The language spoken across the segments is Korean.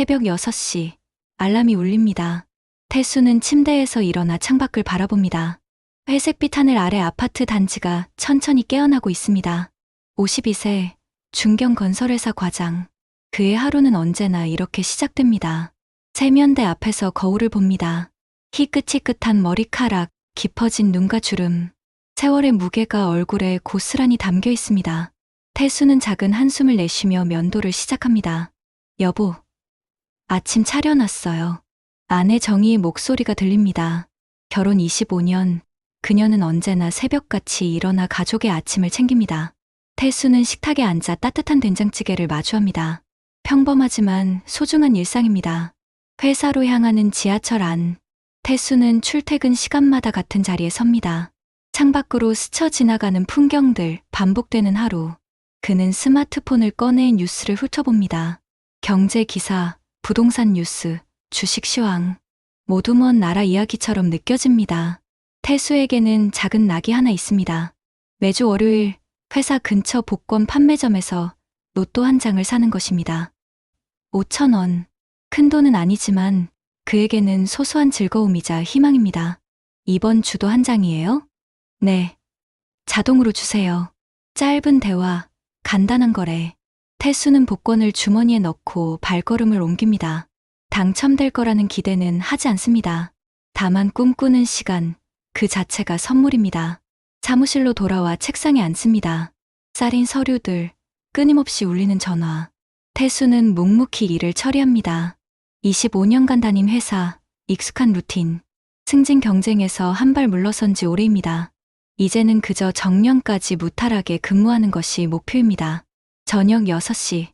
새벽 6시, 알람이 울립니다. 태수는 침대에서 일어나 창밖을 바라봅니다. 회색빛 하늘 아래 아파트 단지가 천천히 깨어나고 있습니다. 52세, 중견건설회사 과장. 그의 하루는 언제나 이렇게 시작됩니다. 세면대 앞에서 거울을 봅니다. 희끗희끗한 머리카락, 깊어진 눈과 주름. 세월의 무게가 얼굴에 고스란히 담겨 있습니다. 태수는 작은 한숨을 내쉬며 면도를 시작합니다. 여보, 아침 차려놨어요. 아내 정희의 목소리가 들립니다. 결혼 25년, 그녀는 언제나 새벽같이 일어나 가족의 아침을 챙깁니다. 태수는 식탁에 앉아 따뜻한 된장찌개를 마주합니다. 평범하지만 소중한 일상입니다. 회사로 향하는 지하철 안. 태수는 출퇴근 시간마다 같은 자리에 섭니다. 창밖으로 스쳐 지나가는 풍경들, 반복되는 하루. 그는 스마트폰을 꺼내 뉴스를 훑어봅니다. 경제 기사, 부동산 뉴스, 주식 시황. 모두 먼 나라 이야기처럼 느껴집니다. 태수에게는 작은 낙이 하나 있습니다. 매주 월요일 회사 근처 복권 판매점에서 로또 한 장을 사는 것입니다. 5,000원. 큰 돈은 아니지만 그에게는 소소한 즐거움이자 희망입니다. 이번 주도 한 장이에요? 네. 자동으로 주세요. 짧은 대화, 간단한 거래. 태수는 복권을 주머니에 넣고 발걸음을 옮깁니다. 당첨될 거라는 기대는 하지 않습니다. 다만 꿈꾸는 시간, 그 자체가 선물입니다. 사무실로 돌아와 책상에 앉습니다. 쌓인 서류들, 끊임없이 울리는 전화. 태수는 묵묵히 일을 처리합니다. 25년간 다닌 회사, 익숙한 루틴. 승진 경쟁에서 한 발 물러선 지 오래입니다. 이제는 그저 정년까지 무탈하게 근무하는 것이 목표입니다. 저녁 6시,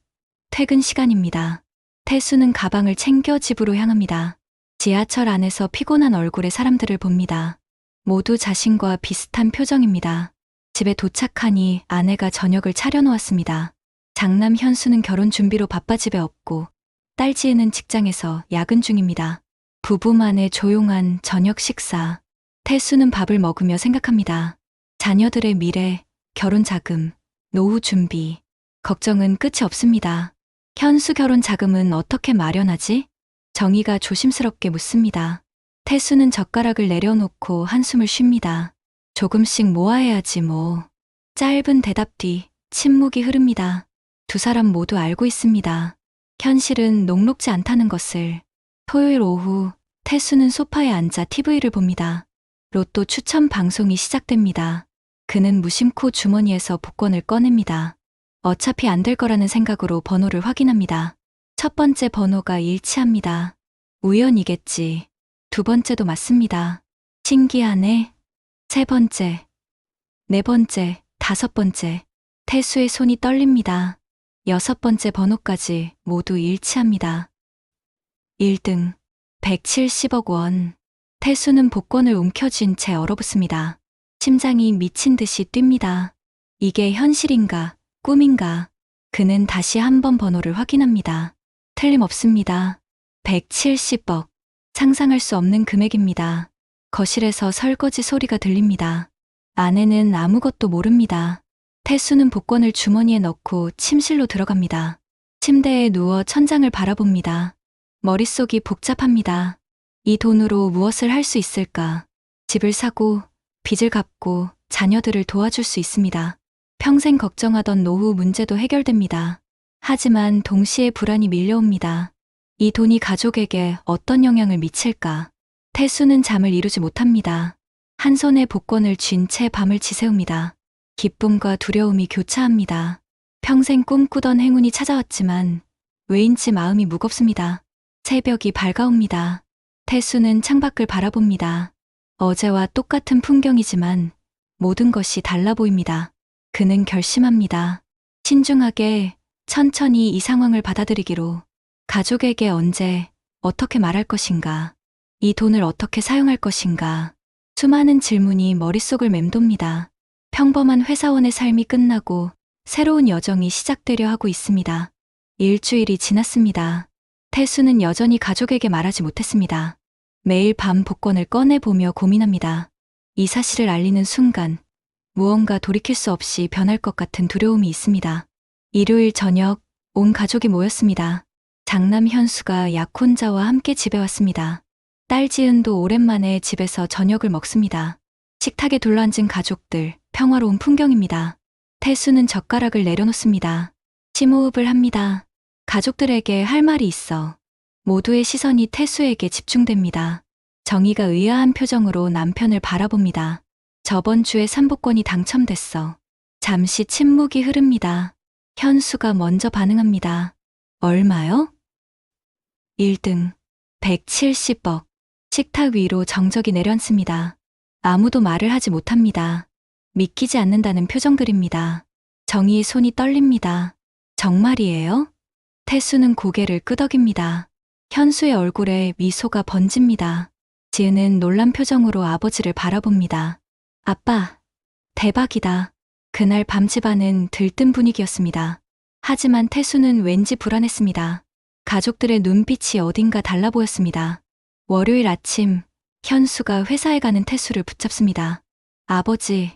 퇴근 시간입니다. 태수는 가방을 챙겨 집으로 향합니다. 지하철 안에서 피곤한 얼굴의 사람들을 봅니다. 모두 자신과 비슷한 표정입니다. 집에 도착하니 아내가 저녁을 차려놓았습니다. 장남 현수는 결혼 준비로 바빠 집에 없고 딸 지혜는 직장에서 야근 중입니다. 부부만의 조용한 저녁 식사. 태수는 밥을 먹으며 생각합니다. 자녀들의 미래, 결혼 자금, 노후 준비. 걱정은 끝이 없습니다. 현수 결혼 자금은 어떻게 마련하지? 정희가 조심스럽게 묻습니다. 태수는 젓가락을 내려놓고 한숨을 쉽니다. 조금씩 모아야지 뭐. 짧은 대답 뒤 침묵이 흐릅니다. 두 사람 모두 알고 있습니다. 현실은 녹록지 않다는 것을. 토요일 오후 태수는 소파에 앉아 TV를 봅니다. 로또 추첨 방송이 시작됩니다. 그는 무심코 주머니에서 복권을 꺼냅니다. 어차피 안 될 거라는 생각으로 번호를 확인합니다. 첫 번째 번호가 일치합니다. 우연이겠지. 두 번째도 맞습니다. 신기하네. 세 번째, 네 번째, 다섯 번째. 태수의 손이 떨립니다. 여섯 번째 번호까지 모두 일치합니다. 1등, 170억 원. 태수는 복권을 움켜쥔 채 얼어붙습니다. 심장이 미친 듯이 뜁니다. 이게 현실인가, 꿈인가? 그는 다시 한번 번호를 확인합니다. 틀림없습니다. 170억. 상상할 수 없는 금액입니다. 거실에서 설거지 소리가 들립니다. 아내는 아무것도 모릅니다. 태수는 복권을 주머니에 넣고 침실로 들어갑니다. 침대에 누워 천장을 바라봅니다. 머릿속이 복잡합니다. 이 돈으로 무엇을 할 수 있을까? 집을 사고, 빚을 갚고, 자녀들을 도와줄 수 있습니다. 평생 걱정하던 노후 문제도 해결됩니다. 하지만 동시에 불안이 밀려옵니다. 이 돈이 가족에게 어떤 영향을 미칠까? 태수는 잠을 이루지 못합니다. 한 손에 복권을 쥔 채 밤을 지새웁니다. 기쁨과 두려움이 교차합니다. 평생 꿈꾸던 행운이 찾아왔지만 왜인지 마음이 무겁습니다. 새벽이 밝아옵니다. 태수는 창밖을 바라봅니다. 어제와 똑같은 풍경이지만 모든 것이 달라 보입니다. 그는 결심합니다. 신중하게, 천천히 이 상황을 받아들이기로. 가족에게 언제, 어떻게 말할 것인가? 이 돈을 어떻게 사용할 것인가? 수많은 질문이 머릿속을 맴돕니다. 평범한 회사원의 삶이 끝나고 새로운 여정이 시작되려 하고 있습니다. 일주일이 지났습니다. 태수는 여전히 가족에게 말하지 못했습니다. 매일 밤 복권을 꺼내보며 고민합니다. 이 사실을 알리는 순간 무언가 돌이킬 수 없이 변할 것 같은 두려움이 있습니다. 일요일 저녁 온 가족이 모였습니다. 장남 현수가 약혼자와 함께 집에 왔습니다. 딸 지은도 오랜만에 집에서 저녁을 먹습니다. 식탁에 둘러앉은 가족들, 평화로운 풍경입니다. 태수는 젓가락을 내려놓습니다. 심호흡을 합니다. 가족들에게 할 말이 있어. 모두의 시선이 태수에게 집중됩니다. 정희가 의아한 표정으로 남편을 바라봅니다. 저번 주에 삼복권이 당첨됐어. 잠시 침묵이 흐릅니다. 현수가 먼저 반응합니다. 얼마요? 1등. 170억. 식탁 위로 정적이 내려앉습니다. 아무도 말을 하지 못합니다. 믿기지 않는다는 표정들입니다. 정희의 손이 떨립니다. 정말이에요? 태수는 고개를 끄덕입니다. 현수의 얼굴에 미소가 번집니다. 지은은 놀란 표정으로 아버지를 바라봅니다. 아빠, 대박이다. 그날 밤 집안은 들뜬 분위기였습니다. 하지만 태수는 왠지 불안했습니다. 가족들의 눈빛이 어딘가 달라 보였습니다. 월요일 아침, 현수가 회사에 가는 태수를 붙잡습니다. 아버지,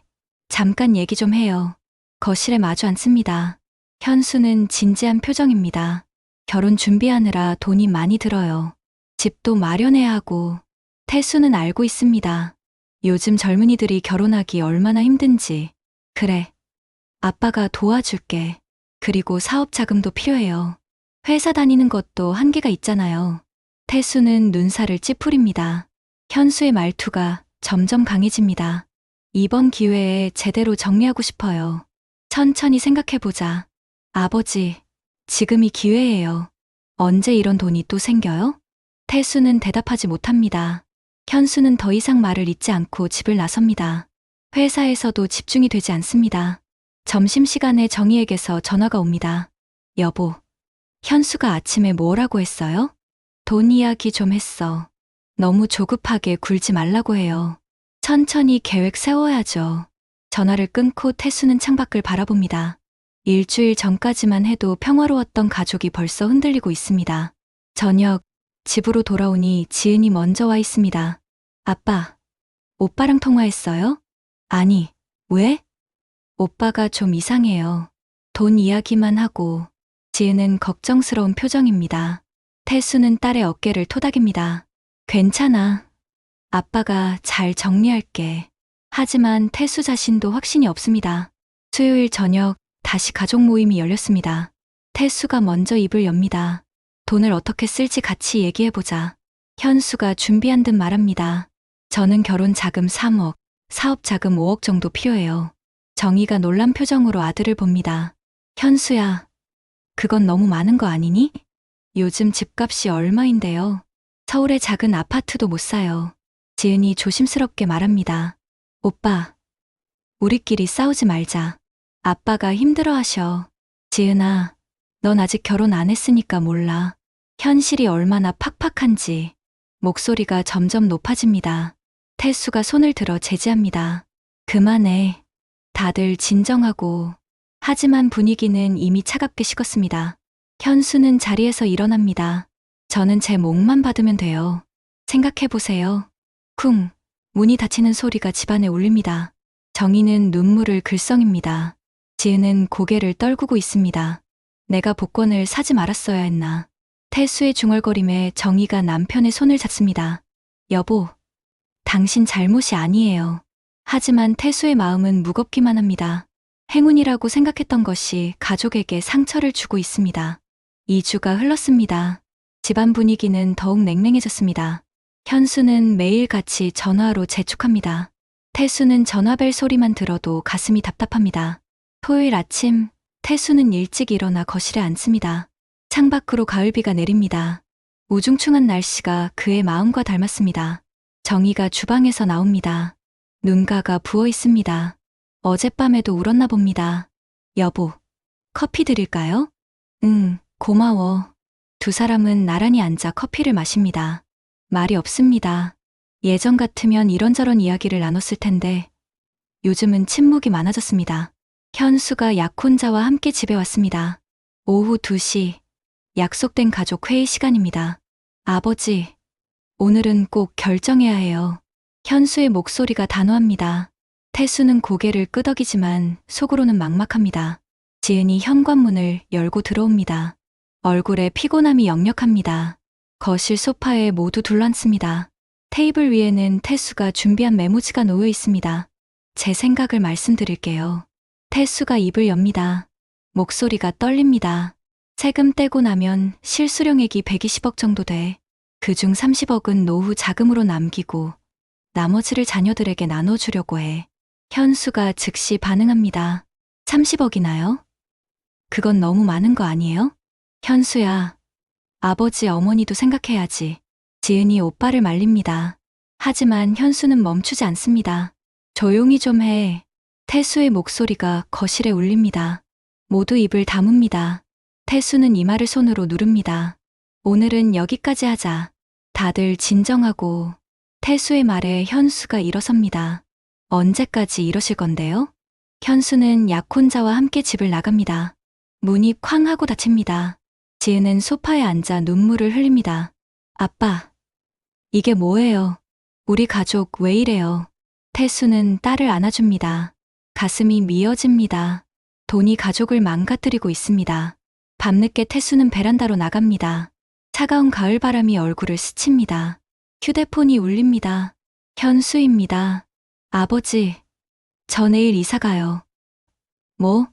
잠깐 얘기 좀 해요. 거실에 마주 앉습니다. 현수는 진지한 표정입니다. 결혼 준비하느라 돈이 많이 들어요. 집도 마련해야 하고. 태수는 알고 있습니다. 요즘 젊은이들이 결혼하기 얼마나 힘든지. 그래. 아빠가 도와줄게. 그리고 사업 자금도 필요해요. 회사 다니는 것도 한계가 있잖아요. 태수는 눈살을 찌푸립니다. 현수의 말투가 점점 강해집니다. 이번 기회에 제대로 정리하고 싶어요. 천천히 생각해보자. 아버지, 지금이 기회예요. 언제 이런 돈이 또 생겨요? 태수는 대답하지 못합니다. 현수는 더 이상 말을 잇지 않고 집을 나섭니다. 회사에서도 집중이 되지 않습니다. 점심시간에 정희에게서 전화가 옵니다. 여보, 현수가 아침에 뭐라고 했어요? 돈 이야기 좀 했어. 너무 조급하게 굴지 말라고 해요. 천천히 계획 세워야죠. 전화를 끊고 태수는 창밖을 바라봅니다. 일주일 전까지만 해도 평화로웠던 가족이 벌써 흔들리고 있습니다. 저녁, 집으로 돌아오니 지은이 먼저 와 있습니다. 아빠, 오빠랑 통화했어요? 아니, 왜? 오빠가 좀 이상해요. 돈 이야기만 하고. 지은은 걱정스러운 표정입니다. 태수는 딸의 어깨를 토닥입니다. 괜찮아. 아빠가 잘 정리할게. 하지만 태수 자신도 확신이 없습니다. 수요일 저녁 다시 가족 모임이 열렸습니다. 태수가 먼저 입을 엽니다. 돈을 어떻게 쓸지 같이 얘기해보자. 현수가 준비한 듯 말합니다. 저는 결혼 자금 3억, 사업 자금 5억 정도 필요해요. 정희가 놀란 표정으로 아들을 봅니다. 현수야, 그건 너무 많은 거 아니니? 요즘 집값이 얼마인데요? 서울의 작은 아파트도 못 사요. 지은이 조심스럽게 말합니다. 오빠, 우리끼리 싸우지 말자. 아빠가 힘들어하셔. 지은아, 넌 아직 결혼 안 했으니까 몰라. 현실이 얼마나 팍팍한지. 목소리가 점점 높아집니다. 태수가 손을 들어 제지합니다. 그만해. 다들 진정하고. 하지만 분위기는 이미 차갑게 식었습니다. 현수는 자리에서 일어납니다. 저는 제 몫만 받으면 돼요. 생각해보세요. 쿵, 문이 닫히는 소리가 집안에 울립니다. 정희는 눈물을 글썽입니다. 지은은 고개를 떨구고 있습니다. 내가 복권을 사지 말았어야 했나. 태수의 중얼거림에 정희가 남편의 손을 잡습니다. 여보, 당신 잘못이 아니에요. 하지만 태수의 마음은 무겁기만 합니다. 행운이라고 생각했던 것이 가족에게 상처를 주고 있습니다. 2주가 흘렀습니다. 집안 분위기는 더욱 냉랭해졌습니다. 현수는 매일같이 전화로 재촉합니다. 태수는 전화벨 소리만 들어도 가슴이 답답합니다. 토요일 아침, 태수는 일찍 일어나 거실에 앉습니다. 창밖으로 가을비가 내립니다. 우중충한 날씨가 그의 마음과 닮았습니다. 정희가 주방에서 나옵니다. 눈가가 부어 있습니다. 어젯밤에도 울었나 봅니다. 여보, 커피 드릴까요? 응, 고마워. 두 사람은 나란히 앉아 커피를 마십니다. 말이 없습니다. 예전 같으면 이런저런 이야기를 나눴을 텐데 요즘은 침묵이 많아졌습니다. 현수가 약혼자와 함께 집에 왔습니다. 오후 2시, 약속된 가족 회의 시간입니다. 아버지, 오늘은 꼭 결정해야 해요. 현수의 목소리가 단호합니다. 태수는 고개를 끄덕이지만 속으로는 막막합니다. 지은이 현관문을 열고 들어옵니다. 얼굴에 피곤함이 역력합니다. 거실 소파에 모두 둘러앉습니다. 테이블 위에는 태수가 준비한 메모지가 놓여 있습니다. 제 생각을 말씀드릴게요. 태수가 입을 엽니다. 목소리가 떨립니다. 세금 떼고 나면 실수령액이 120억 정도 돼. 그중 30억은 노후 자금으로 남기고 나머지를 자녀들에게 나눠주려고 해. 현수가 즉시 반응합니다. 30억이나요? 그건 너무 많은 거 아니에요? 현수야, 아버지 어머니도 생각해야지. 지은이 오빠를 말립니다. 하지만 현수는 멈추지 않습니다. 조용히 좀 해. 태수의 목소리가 거실에 울립니다. 모두 입을 다뭅니다. 태수는 이마를 손으로 누릅니다. 오늘은 여기까지 하자. 다들 진정하고. 태수의 말에 현수가 일어섭니다. 언제까지 이러실 건데요? 현수는 약혼자와 함께 집을 나갑니다. 문이 쾅 하고 닫힙니다. 지은은 소파에 앉아 눈물을 흘립니다. 아빠, 이게 뭐예요? 우리 가족 왜 이래요? 태수는 딸을 안아줍니다. 가슴이 미어집니다. 돈이 가족을 망가뜨리고 있습니다. 밤늦게 태수는 베란다로 나갑니다. 차가운 가을바람이 얼굴을 스칩니다. 휴대폰이 울립니다. 현수입니다. 아버지, 저 내일 이사 가요. 뭐?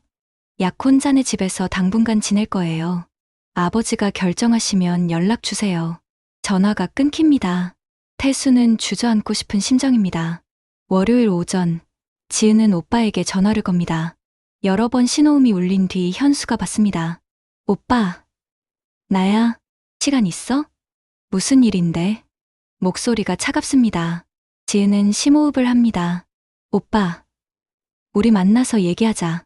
약혼자네 집에서 당분간 지낼 거예요. 아버지가 결정하시면 연락 주세요. 전화가 끊깁니다. 태수는 주저앉고 싶은 심정입니다. 월요일 오전, 지은은 오빠에게 전화를 겁니다. 여러 번 신호음이 울린 뒤 현수가 받습니다. 오빠, 나야. 시간 있어? 무슨 일인데? 목소리가 차갑습니다. 지은은 심호흡을 합니다. 오빠, 우리 만나서 얘기하자.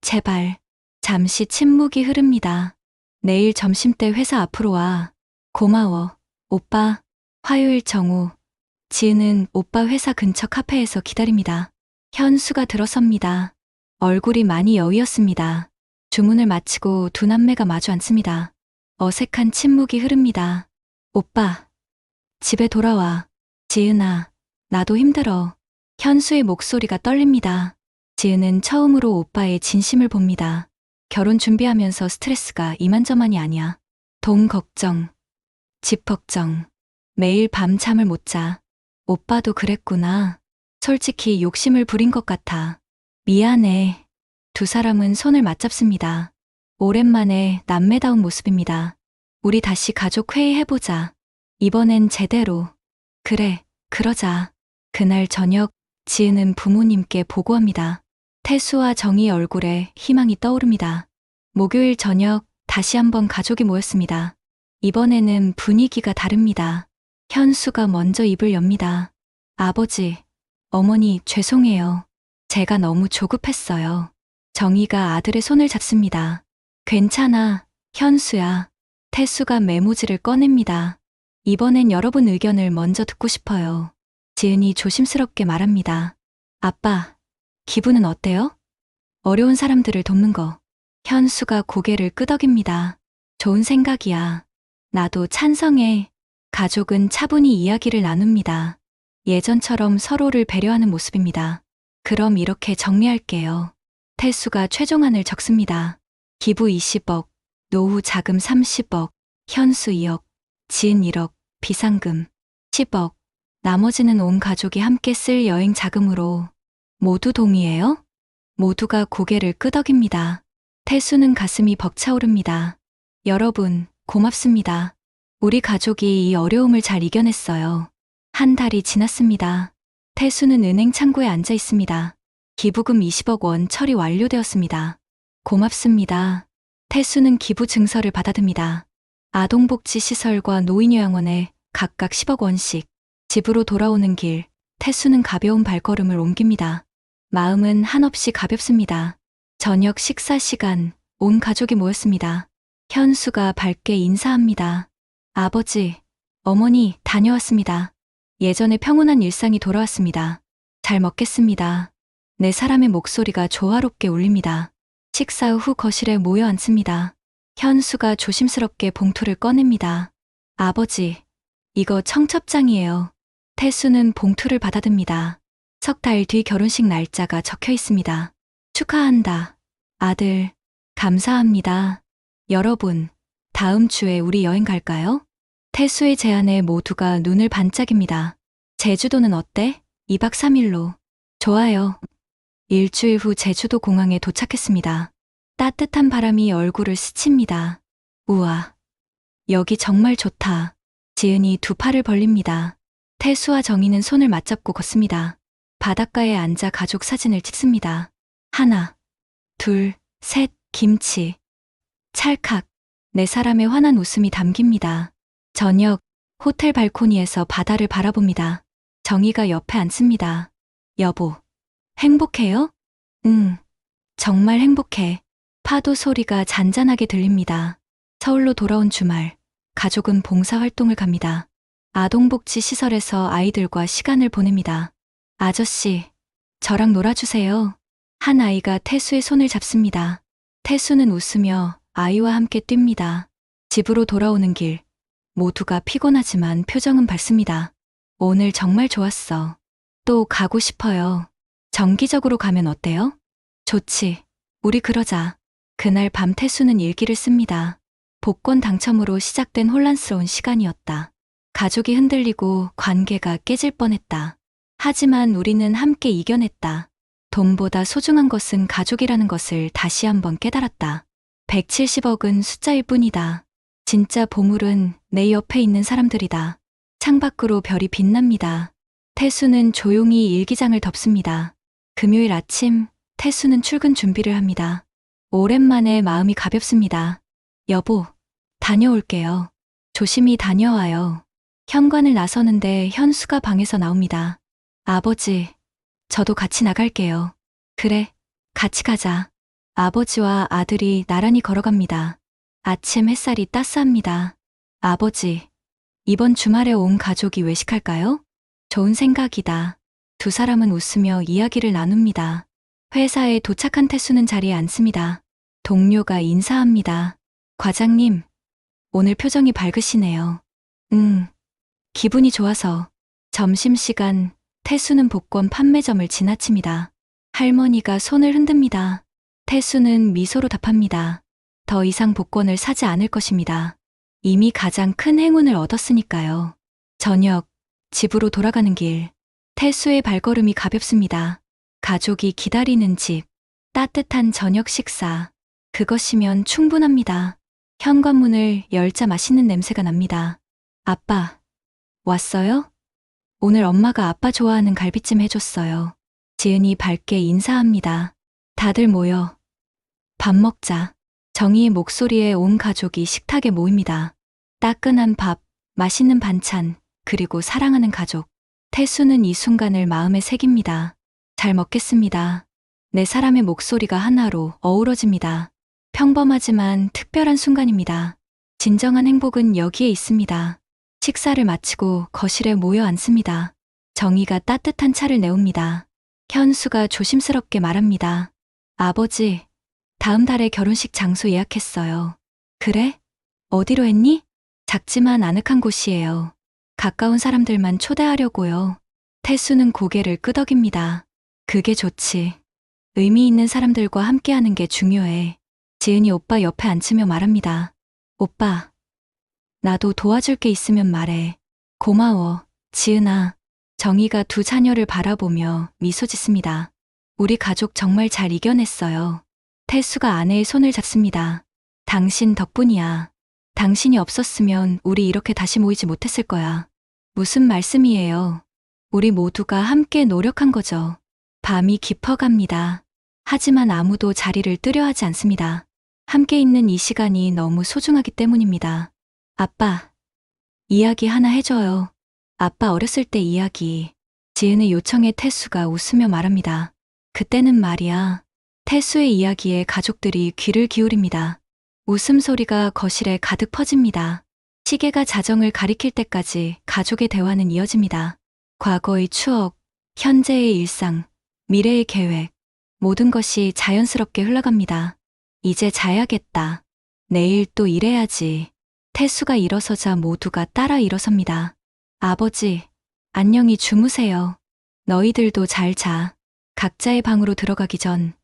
제발. 잠시 침묵이 흐릅니다. 내일 점심때 회사 앞으로 와. 고마워. 오빠. 화요일 정오. 지은은 오빠 회사 근처 카페에서 기다립니다. 현수가 들어섭니다. 얼굴이 많이 여위었습니다. 주문을 마치고 두 남매가 마주 앉습니다. 어색한 침묵이 흐릅니다. 오빠. 집에 돌아와. 지은아, 나도 힘들어. 현수의 목소리가 떨립니다. 지은은 처음으로 오빠의 진심을 봅니다. 결혼 준비하면서 스트레스가 이만저만이 아니야. 돈 걱정, 집 걱정, 매일 밤 잠을 못 자. 오빠도 그랬구나. 솔직히 욕심을 부린 것 같아. 미안해. 두 사람은 손을 맞잡습니다. 오랜만에 남매다운 모습입니다. 우리 다시 가족 회의해보자. 이번엔 제대로. 그래, 그러자. 그날 저녁, 지은은 부모님께 보고합니다. 태수와 정희의 얼굴에 희망이 떠오릅니다. 목요일 저녁 다시 한번 가족이 모였습니다. 이번에는 분위기가 다릅니다. 현수가 먼저 입을 엽니다. 아버지, 어머니 죄송해요. 제가 너무 조급했어요. 정희가 아들의 손을 잡습니다. 괜찮아, 현수야. 태수가 메모지를 꺼냅니다. 이번엔 여러분 의견을 먼저 듣고 싶어요. 지은이 조심스럽게 말합니다. 아빠, 기분은 어때요? 어려운 사람들을 돕는 거. 현수가 고개를 끄덕입니다. 좋은 생각이야. 나도 찬성해. 가족은 차분히 이야기를 나눕니다. 예전처럼 서로를 배려하는 모습입니다. 그럼 이렇게 정리할게요. 태수가 최종안을 적습니다. 기부 20억, 노후 자금 30억, 현수 2억, 지은 1억, 비상금 10억, 나머지는 온 가족이 함께 쓸 여행 자금으로. 모두 동의해요? 모두가 고개를 끄덕입니다. 태수는 가슴이 벅차오릅니다. 여러분, 고맙습니다. 우리 가족이 이 어려움을 잘 이겨냈어요. 한 달이 지났습니다. 태수는 은행 창구에 앉아 있습니다. 기부금 20억 원 처리 완료되었습니다. 고맙습니다. 태수는 기부 증서를 받아듭니다. 아동복지시설과 노인요양원에 각각 10억 원씩. 집으로 돌아오는 길, 태수는 가벼운 발걸음을 옮깁니다. 마음은 한없이 가볍습니다. 저녁 식사 시간, 온 가족이 모였습니다. 현수가 밝게 인사합니다. 아버지, 어머니 다녀왔습니다. 예전의 평온한 일상이 돌아왔습니다. 잘 먹겠습니다. 네 사람의 목소리가 조화롭게 울립니다. 식사 후 거실에 모여 앉습니다. 현수가 조심스럽게 봉투를 꺼냅니다. 아버지, 이거 청첩장이에요. 태수는 봉투를 받아듭니다. 석 달 뒤 결혼식 날짜가 적혀 있습니다. 축하한다. 아들, 감사합니다. 여러분, 다음 주에 우리 여행 갈까요? 태수의 제안에 모두가 눈을 반짝입니다. 제주도는 어때? 2박 3일로. 좋아요. 일주일 후 제주도 공항에 도착했습니다. 따뜻한 바람이 얼굴을 스칩니다. 우와, 여기 정말 좋다. 지은이 두 팔을 벌립니다. 태수와 정희는 손을 맞잡고 걷습니다. 바닷가에 앉아 가족 사진을 찍습니다. 하나, 둘, 셋, 김치. 찰칵, 네 사람의 환한 웃음이 담깁니다. 저녁, 호텔 발코니에서 바다를 바라봅니다. 정희가 옆에 앉습니다. 여보, 행복해요? 응, 정말 행복해. 파도 소리가 잔잔하게 들립니다. 서울로 돌아온 주말, 가족은 봉사활동을 갑니다. 아동복지 시설에서 아이들과 시간을 보냅니다. 아저씨, 저랑 놀아주세요. 한 아이가 태수의 손을 잡습니다. 태수는 웃으며 아이와 함께 뜁니다. 집으로 돌아오는 길, 모두가 피곤하지만 표정은 밝습니다. 오늘 정말 좋았어. 또 가고 싶어요. 정기적으로 가면 어때요? 좋지. 우리 그러자. 그날 밤 태수는 일기를 씁니다. 복권 당첨으로 시작된 혼란스러운 시간이었다. 가족이 흔들리고 관계가 깨질 뻔했다. 하지만 우리는 함께 이겨냈다. 돈보다 소중한 것은 가족이라는 것을 다시 한번 깨달았다. 170억은 숫자일 뿐이다. 진짜 보물은 내 옆에 있는 사람들이다. 창밖으로 별이 빛납니다. 태수는 조용히 일기장을 덮습니다. 금요일 아침, 태수는 출근 준비를 합니다. 오랜만에 마음이 가볍습니다. 여보, 다녀올게요. 조심히 다녀와요. 현관을 나서는데 현수가 방에서 나옵니다. 아버지, 저도 같이 나갈게요. 그래, 같이 가자. 아버지와 아들이 나란히 걸어갑니다. 아침 햇살이 따스합니다. 아버지, 이번 주말에 온 가족이 외식할까요? 좋은 생각이다. 두 사람은 웃으며 이야기를 나눕니다. 회사에 도착한 태수는 자리에 앉습니다. 동료가 인사합니다. 과장님, 오늘 표정이 밝으시네요. 기분이 좋아서. 점심시간, 태수는 복권 판매점을 지나칩니다. 할머니가 손을 흔듭니다. 태수는 미소로 답합니다. 더 이상 복권을 사지 않을 것입니다. 이미 가장 큰 행운을 얻었으니까요. 저녁, 집으로 돌아가는 길. 태수의 발걸음이 가볍습니다. 가족이 기다리는 집, 따뜻한 저녁 식사. 그것이면 충분합니다. 현관문을 열자 맛있는 냄새가 납니다. 아빠, 왔어요? 오늘 엄마가 아빠 좋아하는 갈비찜 해줬어요. 지은이 밝게 인사합니다. 다들 모여. 밥 먹자. 정희의 목소리에 온 가족이 식탁에 모입니다. 따끈한 밥, 맛있는 반찬, 그리고 사랑하는 가족. 태수는 이 순간을 마음에 새깁니다. 잘 먹겠습니다. 네 사람의 목소리가 하나로 어우러집니다. 평범하지만 특별한 순간입니다. 진정한 행복은 여기에 있습니다. 식사를 마치고 거실에 모여 앉습니다. 정희가 따뜻한 차를 내옵니다. 현수가 조심스럽게 말합니다. 아버지, 다음 달에 결혼식 장소 예약했어요. 그래? 어디로 했니? 작지만 아늑한 곳이에요. 가까운 사람들만 초대하려고요. 태수는 고개를 끄덕입니다. 그게 좋지. 의미 있는 사람들과 함께하는 게 중요해. 지은이 오빠 옆에 앉으며 말합니다. 오빠, 나도 도와줄 게 있으면 말해. 고마워, 지은아. 정희가 두 자녀를 바라보며 미소 짓습니다. 우리 가족 정말 잘 이겨냈어요. 태수가 아내의 손을 잡습니다. 당신 덕분이야. 당신이 없었으면 우리 이렇게 다시 모이지 못했을 거야. 무슨 말씀이에요? 우리 모두가 함께 노력한 거죠. 밤이 깊어갑니다. 하지만 아무도 자리를 뜨려 하지 않습니다. 함께 있는 이 시간이 너무 소중하기 때문입니다. 아빠, 이야기 하나 해줘요. 아빠 어렸을 때 이야기. 지은의 요청에 태수가 웃으며 말합니다. 그때는 말이야. 태수의 이야기에 가족들이 귀를 기울입니다. 웃음소리가 거실에 가득 퍼집니다. 시계가 자정을 가리킬 때까지 가족의 대화는 이어집니다. 과거의 추억, 현재의 일상, 미래의 계획, 모든 것이 자연스럽게 흘러갑니다. 이제 자야겠다. 내일 또 일해야지. 태수가 일어서자 모두가 따라 일어섭니다. 아버지, 안녕히 주무세요. 너희들도 잘 자. 각자의 방으로 들어가기 전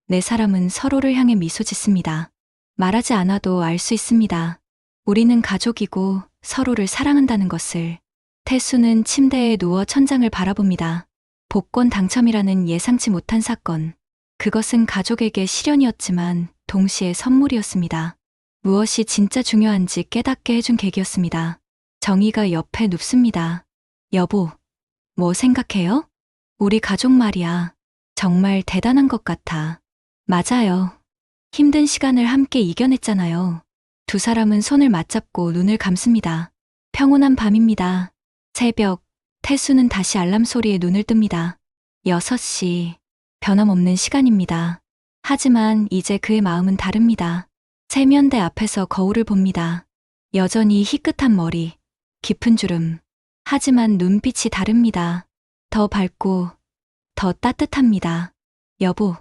네 사람은 서로를 향해 미소 짓습니다. 말하지 않아도 알 수 있습니다. 우리는 가족이고 서로를 사랑한다는 것을. 태수는 침대에 누워 천장을 바라봅니다. 복권 당첨이라는 예상치 못한 사건. 그것은 가족에게 시련이었지만 동시에 선물이었습니다. 무엇이 진짜 중요한지 깨닫게 해준 계기였습니다. 정희가 옆에 눕습니다. 여보, 뭐 생각해요? 우리 가족 말이야. 정말 대단한 것 같아. 맞아요. 힘든 시간을 함께 이겨냈잖아요. 두 사람은 손을 맞잡고 눈을 감습니다. 평온한 밤입니다. 새벽, 태수는 다시 알람 소리에 눈을 뜹니다. 6시. 변함없는 시간입니다. 하지만 이제 그의 마음은 다릅니다. 세면대 앞에서 거울을 봅니다. 여전히 희끗한 머리, 깊은 주름. 하지만 눈빛이 다릅니다. 더 밝고, 더 따뜻합니다. 여보,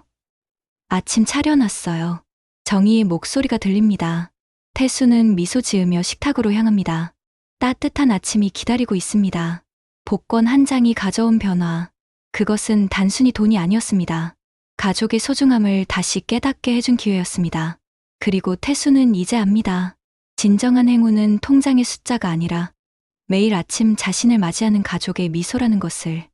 아침 차려놨어요. 정희의 목소리가 들립니다. 태수는 미소 지으며 식탁으로 향합니다. 따뜻한 아침이 기다리고 있습니다. 복권 한 장이 가져온 변화. 그것은 단순히 돈이 아니었습니다. 가족의 소중함을 다시 깨닫게 해준 기회였습니다. 그리고 태수는 이제 압니다. 진정한 행운은 통장의 숫자가 아니라 매일 아침 자신을 맞이하는 가족의 미소라는 것을.